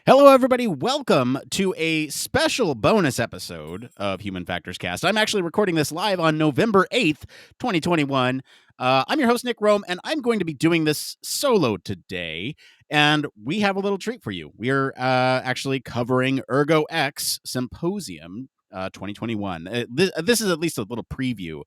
Hello, everybody. Welcome to a special bonus episode of Human Factors Cast. I'm actually recording this live on November 8th, 2021. I'm your host, Nick Roome, and I'm going to be doing this solo today. And we have a little treat for you. We're actually covering Ergo X Symposium 2021. This is at least a little preview.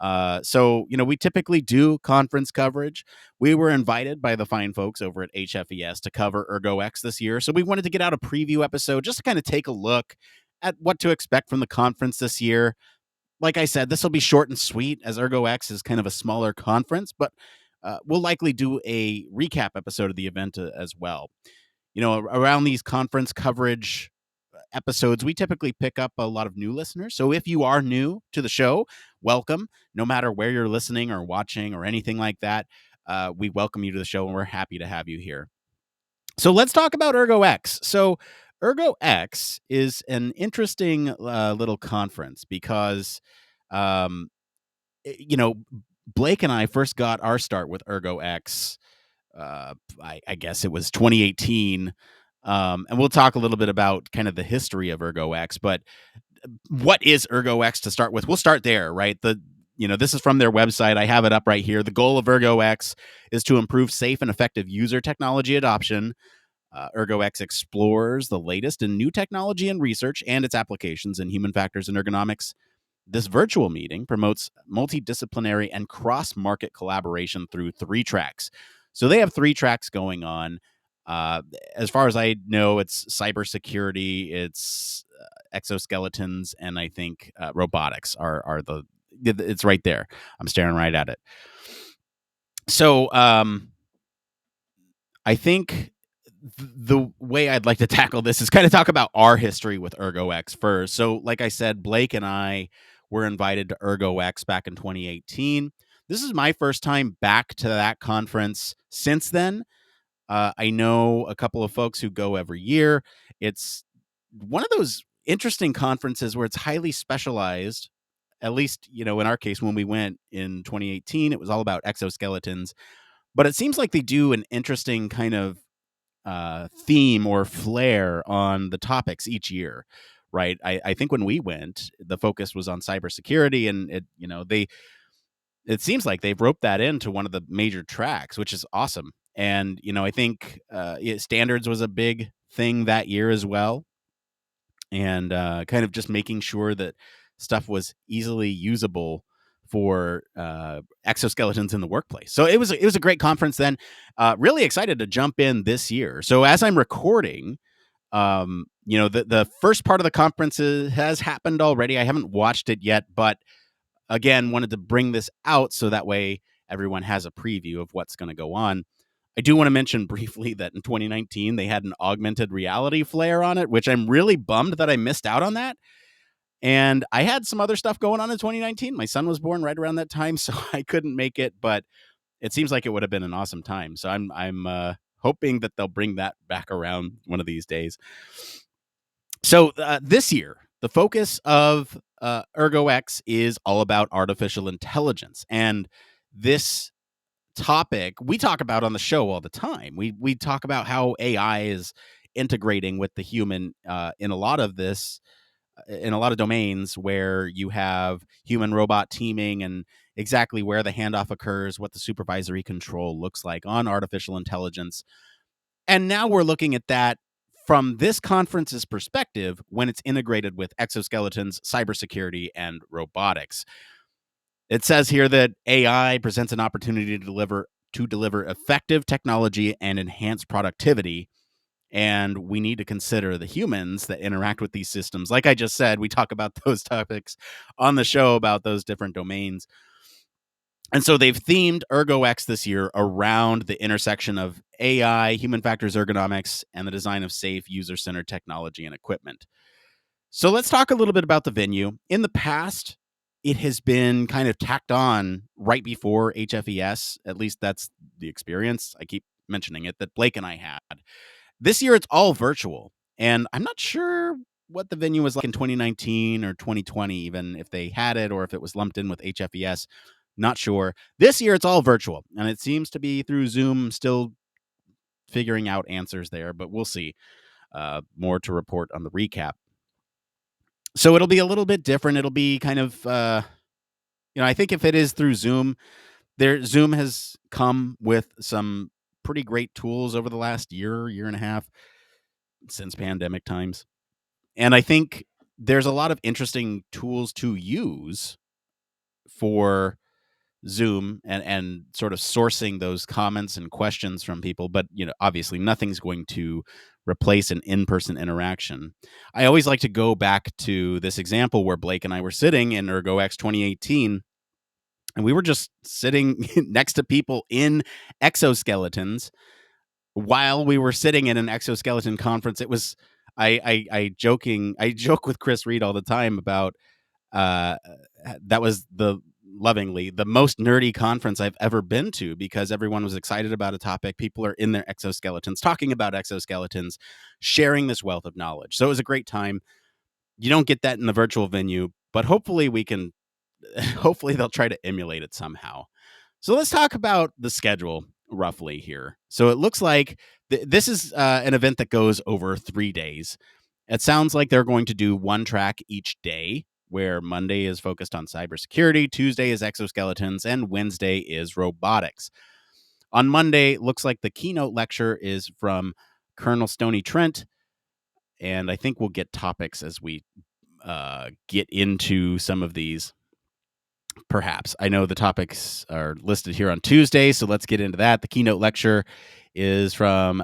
We typically do conference coverage. We were invited by the fine folks over at HFES to cover ErgoX this year. So we wanted to get out a preview episode just to kind of take a look at what to expect from the conference this year. Like I said, this will be short and sweet as ErgoX is kind of a smaller conference, but we'll likely do a recap episode of the event as well. Around these conference coverage episodes, we typically pick up a lot of new listeners. So if you are new to the show, welcome. No matter where you're listening or watching or anything like that, we welcome you to the show and we're happy to have you here. So let's talk about ErgoX. So ErgoX is an interesting little conference because, um, Blake and I first got our start with ErgoX. I guess it was 2018. And we'll talk a little bit about kind of the history of ErgoX, but what is ErgoX to start with? We'll start there, right? This is from their website. I have it up right here. The goal of ErgoX is to improve safe and effective user technology adoption. ErgoX explores the latest in new technology and research and its applications in human factors and ergonomics. This virtual meeting promotes multidisciplinary and cross-market collaboration through 3 tracks. So they have 3 tracks going on. As far as I know, it's cybersecurity, it's exoskeletons, and I think robotics are the. It's right there. I'm staring right at it. So I think the way I'd like to tackle this is kind of talk about our history with ErgoX first. So, like I said, Blake and I were invited to ErgoX back in 2018. This is my first time back to that conference since then. I know a couple of folks who go every year. It's one of those interesting conferences where it's highly specialized. At least, in our case, when we went in 2018, it was all about exoskeletons. But it seems like they do an interesting kind of theme or flair on the topics each year, right? I think when we went, the focus was on cybersecurity, and it seems like they've roped that into one of the major tracks, which is awesome. And I think standards was a big thing that year as well, and kind of just making sure that stuff was easily usable for exoskeletons in the workplace. So it was a great conference then. Really excited to jump in this year. So as I'm recording, the first part of the conference has happened already. I haven't watched it yet, but again, wanted to bring this out so that way everyone has a preview of what's going to go on. I do want to mention briefly that in 2019, they had an augmented reality flare on it, which I'm really bummed that I missed out on that. And I had some other stuff going on in 2019. My son was born right around that time, so I couldn't make it, but it seems like it would have been an awesome time. So I'm hoping that they'll bring that back around one of these days. So this year, the focus of ErgoX is all about artificial intelligence. And this topic we talk about on the show all the time. We talk about how AI is integrating with the human in a lot of domains where you have human robot teaming and exactly where the handoff occurs, what the supervisory control looks like on artificial intelligence. And now we're looking at that from this conference's perspective when it's integrated with exoskeletons, cybersecurity, and robotics. It says here that AI presents an opportunity to deliver effective technology and enhance productivity. And we need to consider the humans that interact with these systems. Like I just said, we talk about those topics on the show about those different domains. And so they've themed ErgoX this year around the intersection of AI, human factors ergonomics, and the design of safe, user-centered technology and equipment. So let's talk a little bit about the venue. In the past, it has been kind of tacked on right before HFES. At least that's the experience. I keep mentioning it that Blake and I had. This year, it's all virtual. And I'm not sure what the venue was like in 2019 or 2020, even if they had it or if it was lumped in with HFES. Not sure. This year, it's all virtual. And it seems to be through Zoom, still figuring out answers there, but we'll see. more to report on the recap. So it'll be a little bit different. It'll be kind of, I think if it is through Zoom, Zoom has come with some pretty great tools over the last year and a half since pandemic times. And I think there's a lot of interesting tools to use for Zoom and sort of sourcing those comments and questions from people. But, obviously nothing's going to replace an in-person interaction. I always like to go back to this example where Blake and I were sitting in ErgoX 2018, and we were just sitting next to people in exoskeletons while we were sitting in an exoskeleton conference. It was I joke with Chris Reed all the time about that was lovingly the most nerdy conference I've ever been to, because everyone was excited about a topic. People are in their exoskeletons, talking about exoskeletons, sharing this wealth of knowledge. So it was a great time. You don't get that in the virtual venue, but hopefully they'll try to emulate it somehow. So let's talk about the schedule roughly here. So it looks like this is an event that goes over 3 days. It sounds like they're going to do one track each day, where Monday is focused on cybersecurity, Tuesday is exoskeletons, and Wednesday is robotics. On Monday, looks like the keynote lecture is from Colonel Stoney Trent, and I think we'll get topics as we get into some of these. Perhaps. I know the topics are listed here on Tuesday, so let's get into that. The keynote lecture is from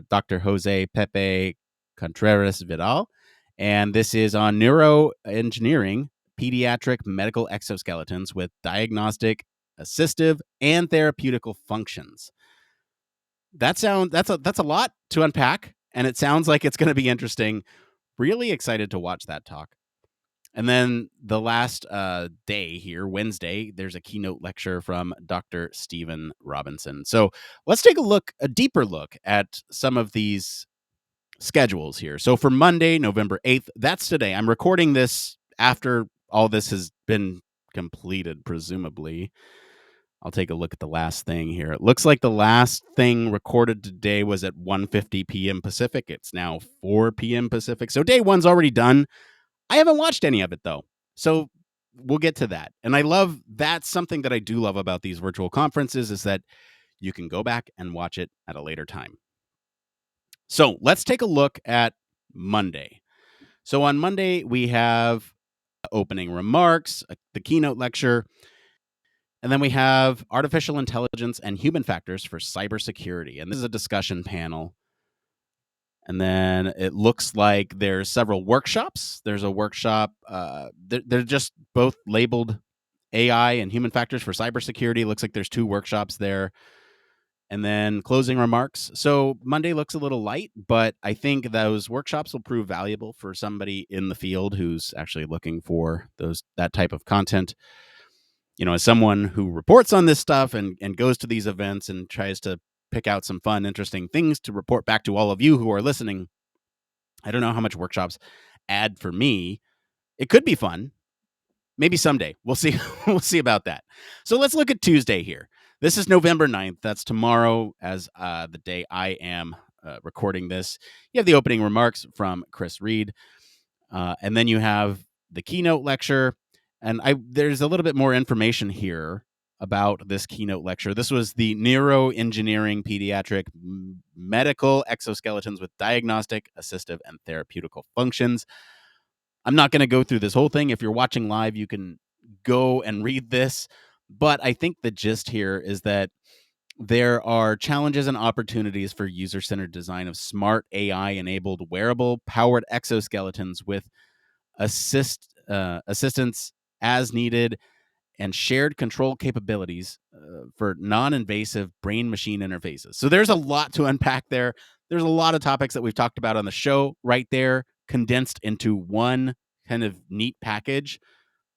Dr. Jose Pepe Contreras Vidal, and this is on neuroengineering pediatric medical exoskeletons with diagnostic, assistive, and therapeutical functions. That's a lot to unpack, and it sounds like it's going to be interesting. Really excited to watch that talk. And then the last day here, Wednesday, there's a keynote lecture from Dr. Stephen Robinson. So let's take a deeper look at some of these schedules here. So for Monday, November 8th, that's today. I'm recording this after all this has been completed, presumably. I'll take a look at the last thing here. It looks like the last thing recorded today was at 1:50 p.m. Pacific. It's now 4 p.m. Pacific. So day one's already done. I haven't watched any of it, though. So we'll get to that. And that's something that I do love about these virtual conferences, is that you can go back and watch it at a later time. So let's take a look at Monday. So on Monday, we have opening remarks, the keynote lecture, and then we have artificial intelligence and human factors for cybersecurity. And this is a discussion panel. And then it looks like there's several workshops. There's a workshop. They're just both labeled AI and human factors for cybersecurity. It looks like there's 2 workshops there. And then closing remarks. So Monday looks a little light, but I think those workshops will prove valuable for somebody in the field who's actually looking for that type of content. As someone who reports on this stuff and goes to these events and tries to pick out some fun, interesting things to report back to all of you who are listening, I don't know how much workshops add for me. It could be fun. Maybe someday. We'll see. We'll see about that. So let's look at Tuesday here. This is November 9th. That's tomorrow, as the day I am recording this. You have the opening remarks from Chris Reed. And then you have the keynote lecture. And there's a little bit more information here about this keynote lecture. This was the neuroengineering pediatric medical exoskeletons with diagnostic, assistive, and therapeutical functions. I'm not going to go through this whole thing. If you're watching live, you can go and read this. But I think the gist here is that there are challenges and opportunities for user-centered design of smart AI-enabled wearable powered exoskeletons with assistance as needed and shared control capabilities for non-invasive brain-machine interfaces. So there's a lot to unpack there. There's a lot of topics that we've talked about on the show right there, condensed into one kind of neat package.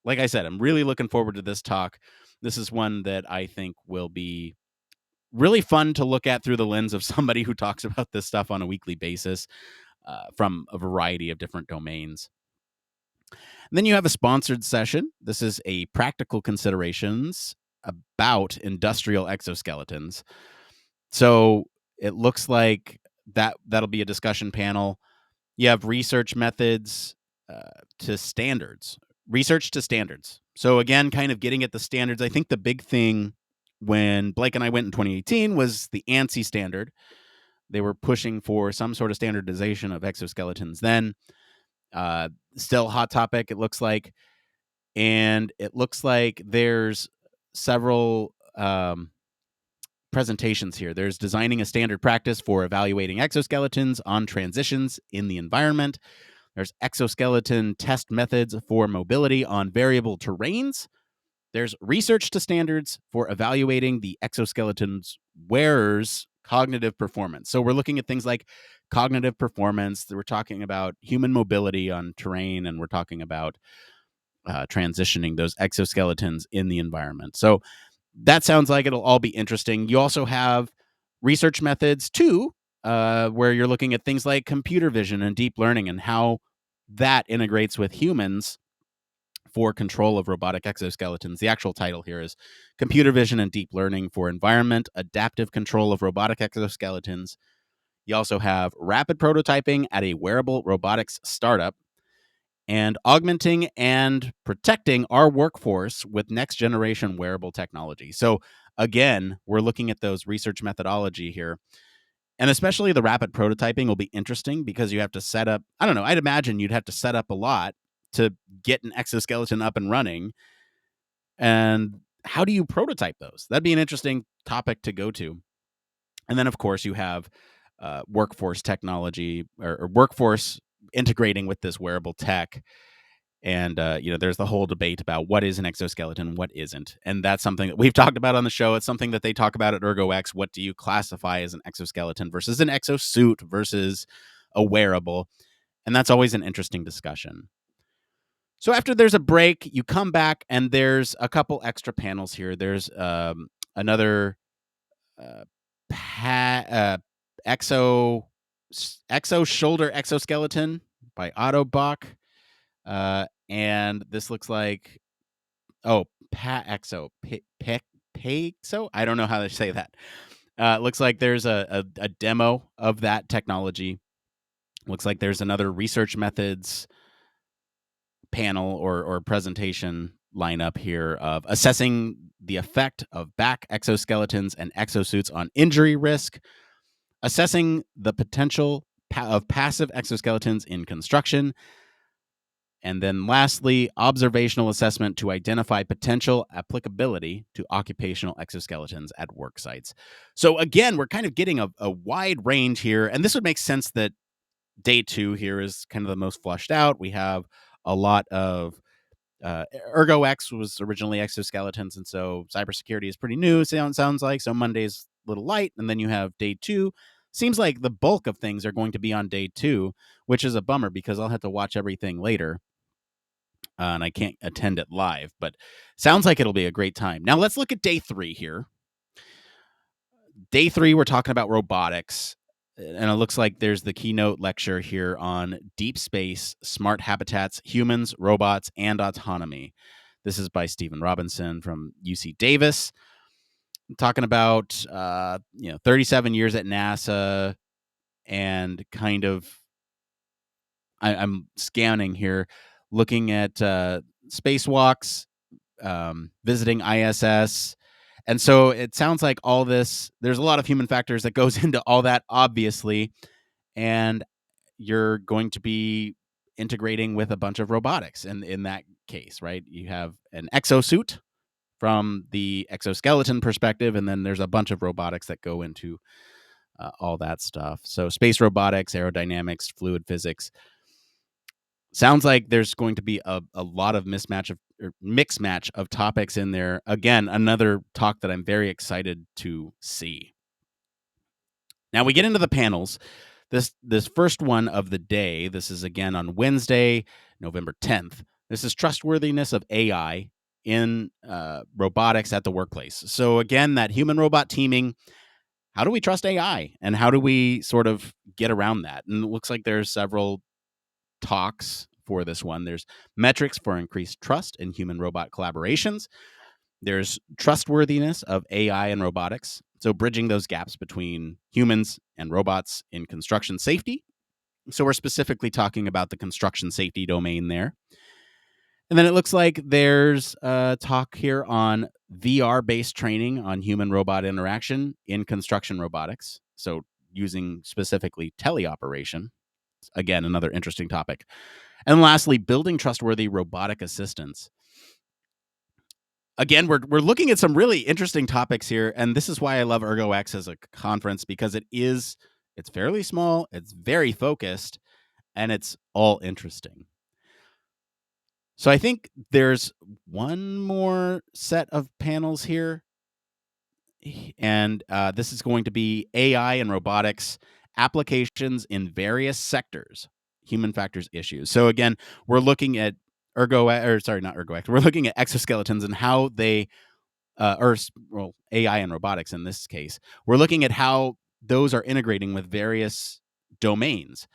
Like I said, I'm really looking forward to this talk. This is one that I think will be really fun to look at through the lens of somebody who talks about this stuff on a weekly basis from a variety of different domains. And then you have a sponsored session. This is a practical considerations about industrial exoskeletons. So it looks like that'll be a discussion panel. You have research methods to standards, research to standards. So again, kind of getting at the standards. I think the big thing when Blake and I went in 2018 was the ANSI standard. They were pushing for some sort of standardization of exoskeletons then. Still hot topic, it looks like. And it looks like there's several presentations here. There's designing a standard practice for evaluating exoskeletons on transitions in the environment. There's exoskeleton test methods for mobility on variable terrains. There's research to standards for evaluating the exoskeleton's wearer's cognitive performance. So we're looking at things like cognitive performance. We're talking about human mobility on terrain, and we're talking about transitioning those exoskeletons in the environment. So that sounds like it'll all be interesting. You also have research methods too, where you're looking at things like computer vision and deep learning and how that integrates with humans for control of robotic exoskeletons. The actual title here is Computer Vision and Deep Learning for Environment Adaptive Control of Robotic Exoskeletons. You also have rapid prototyping at a wearable robotics startup, and augmenting and protecting our workforce with next generation wearable technology. So again, we're looking at those research methodology here. And especially the rapid prototyping will be interesting because you have to set up, I don't know, I'd imagine you'd have to set up a lot to get an exoskeleton up and running. And how do you prototype those? That'd be an interesting topic to go to. And then, of course, you have workforce technology or workforce integrating with this wearable tech. And, there's the whole debate about what is an exoskeleton, what isn't. And that's something that we've talked about on the show. It's something that they talk about at ErgoX. What do you classify as an exoskeleton versus an exosuit versus a wearable? And that's always an interesting discussion. So after there's a break, you come back and there's a couple extra panels here. There's another uh, exo shoulder exoskeleton by Autobach. And this looks like Paxo Paxo. I don't know how to say that. It looks like there's a demo of that technology. Looks like there's another research methods panel or presentation lineup here of assessing the effect of back exoskeletons and exosuits on injury risk, assessing the potential of passive exoskeletons in construction, and then lastly, observational assessment to identify potential applicability to occupational exoskeletons at work sites. So again, we're kind of getting a wide range here, and this would make sense that day 2 here is kind of the most flushed out. We have a lot of Ergo X was originally exoskeletons, and so cybersecurity is pretty new, sounds like. So Monday's a little light, and then you have day 2. Seems like the bulk of things are going to be on day 2, which is a bummer because I'll have to watch everything later. And I can't attend it live, but sounds like it'll be a great time. Now let's look at day 3 here. Day 3, we're talking about robotics. And it looks like there's the keynote lecture here on deep space, smart habitats, humans, robots, and autonomy. This is by Stephen Robinson from UC Davis. I'm talking about 37 years at NASA, and kind of I'm scanning here, looking at spacewalks, visiting ISS. And so it sounds like all this, there's a lot of human factors that goes into all that, obviously. And you're going to be integrating with a bunch of robotics. And in that case, right, you have an exosuit from the exoskeleton perspective, and then there's a bunch of robotics that go into all that stuff. So space robotics, aerodynamics, fluid physics. Sounds like there's going to be a lot of mix match of topics in there. Again, another talk that I'm very excited to see. Now we get into the panels. This first one of the day, this is again on Wednesday, November 10th. This is trustworthiness of AI in robotics at the workplace. So again, that human-robot teaming, how do we trust AI? And how do we sort of get around that? And it looks like there's several talks for this one. There's metrics for increased trust in human-robot collaborations. There's trustworthiness of AI and robotics. So bridging those gaps between humans and robots in construction safety. So we're specifically talking about the construction safety domain there. And then it looks like there's a talk here on VR-based training on human-robot interaction in construction robotics. So using specifically teleoperation. Again, another interesting topic. And lastly, building trustworthy robotic assistants. Again, we're looking at some really interesting topics here, and this is why I love ErgoX as a conference, because it's fairly small, it's very focused, and it's all interesting. So I think there's one more set of panels here, and this is going to be AI and robotics applications in various sectors, human factors issues. So again, we're looking at not ErgoX. We're looking at exoskeletons and how they, AI and robotics in this case. We're looking at how those are integrating with various domains.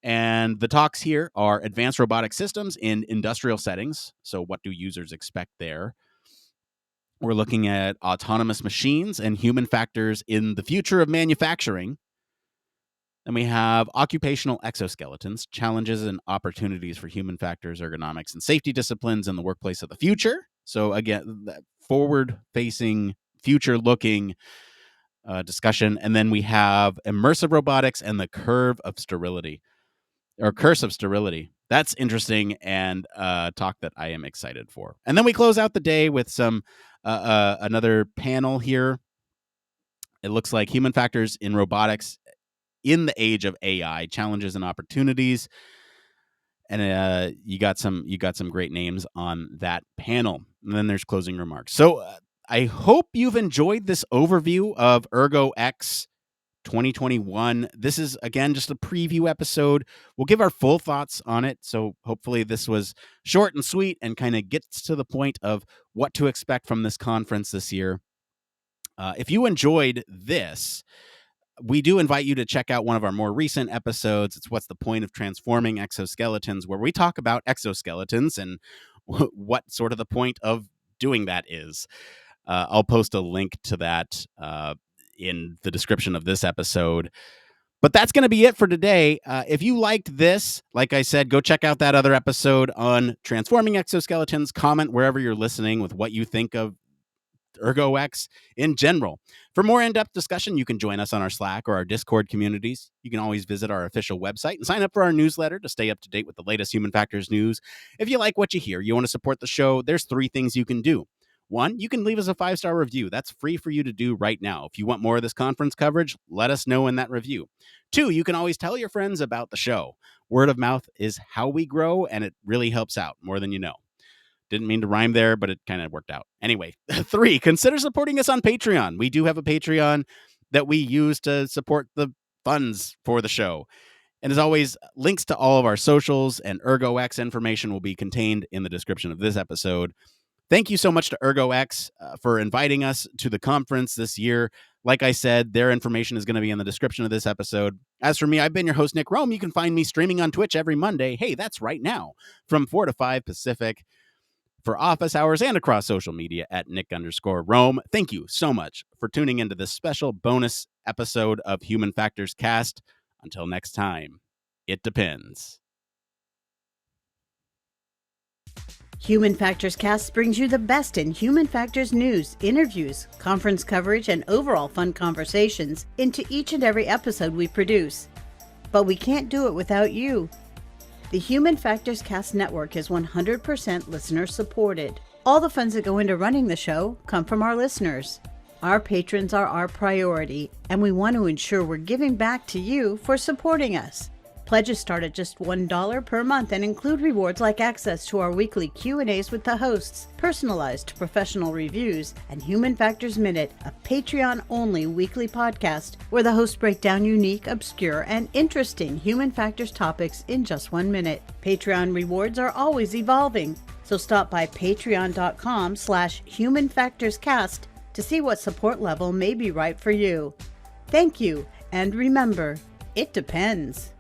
And the talks here are advanced robotic systems in industrial settings. So what do users expect there? We're looking at autonomous machines and human factors in the future of manufacturing. And we have occupational exoskeletons, challenges and opportunities for human factors, ergonomics, and safety disciplines in the workplace of the future. So again, that forward-facing, future-looking discussion. And then we have immersive robotics and the curve of sterility. Or curse of sterility. That's interesting, and talk that I am excited for. And then we close out the day with some another panel here. It looks like human factors in robotics in the age of AI, challenges and opportunities. And you got some great names on that panel. And then there's closing remarks. So I hope you've enjoyed this overview of ErgoX 2021. This is, again, just a preview episode. We'll give our full thoughts on it. So hopefully this was short and sweet and kind of gets to the point of what to expect from this conference this year. If you enjoyed this, we do invite you to check out one of our more recent episodes. It's What's the Point of Transforming Exoskeletons, where we talk about exoskeletons and what sort of the point of doing that is. I'll post a link to that in the description of this episode. But that's going to be it for today. If you liked this, like I said, go check out that other episode on transforming exoskeletons. Comment wherever you're listening with what you think of ErgoX in general. For more in-depth discussion, you can join us on our Slack or our Discord communities. You can always visit our official website and sign up for our newsletter to stay up to date with the latest human factors news. If you like what you hear, you want to support the show, there's 3 things you can do. 1, you can leave us a 5-star review. That's free for you to do right now. If you want more of this conference coverage, let us know in that review. 2, you can always tell your friends about the show. Word of mouth is how we grow, and it really helps out more than you know. Didn't mean to rhyme there, but it kind of worked out. Anyway, 3, consider supporting us on Patreon. We do have a Patreon that we use to support the funds for the show. And as always, links to all of our socials and ErgoX information will be contained in the description of this episode. Thank you so much to ErgoX for inviting us to the conference this year. Like I said, their information is going to be in the description of this episode. As for me, I've been your host, Nick Roome. You can find me streaming on Twitch every Monday. Hey, that's right now, from 4 to 5 Pacific for office hours and across social media at Nick_Roome. Thank you so much for tuning into this special bonus episode of Human Factors Cast. Until next time, it depends. Human Factors Cast brings you the best in human factors news, interviews, conference coverage, and overall fun conversations into each and every episode we produce. But we can't do it without you. The Human Factors Cast network is 100% listener supported. All the funds that go into running the show come from our listeners. Our patrons are our priority, and we want to ensure we're giving back to you for supporting us. Pledges start at just $1 per month and include rewards like access to our weekly Q&As with the hosts, personalized professional reviews, and Human Factors Minute, a Patreon-only weekly podcast where the hosts break down unique, obscure, and interesting human factors topics in just 1 minute. Patreon rewards are always evolving, so stop by patreon.com/humanfactorscast to see what support level may be right for you. Thank you, and remember, it depends.